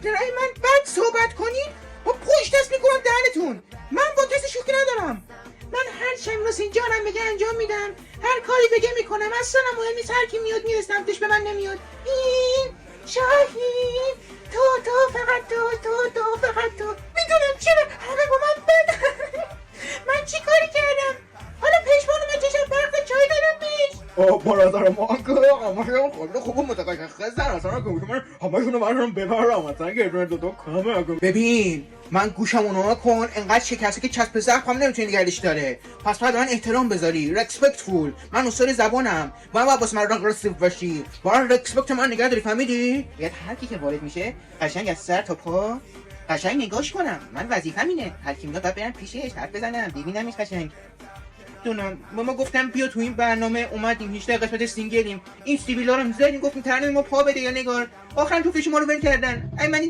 پارتنرای من بعد صحبت کنید با پشت دست میکنم دهنتون. من با کسی شوخی ندارم. من هر چی حسین جانم بگه انجام میدم، هر کاری بگه میکنم، اصلا مهم نیست هر کی میاد میره سمتش به من نمیاد. این شاهین تو فقط تو فقط تو. میدونم چرا همه با من بد. من چی کاری کردم؟ حالا پشمانو من چشم برق چای دادم بهش. برادر ما که همشون خیلی خوب متخصصن، اصلا که من همشونو برام ببرم، اصلا که دو کامه. ببین من گوشمو نما کن، انقدر شکسته که چسب زخم هم نمیتونی نگردش داره. پس باید من احترام بذاری، رسپکتفول. من استاد زبانم، باید واسه من اگریسیو باشی، باید رسپکت من نگه داری، فهمیدی؟ باید هر کی که وارد میشه قشنگ از سر تا پا قشنگ نگاش کنم. من وظیفه‌م اینه، هر کی میاد باید برم پیشش حرف بزنم، ببینمش قشنگ. دونم ماما گفتم بیا تو این برنامه، اومدیم 18 قسمت سینگلیم، این سیبیلا رو می‌ذاریم، گفتیم ترنم ما پا بده یا نگار، آخرام تو فیش ما رو ول کردن. ای من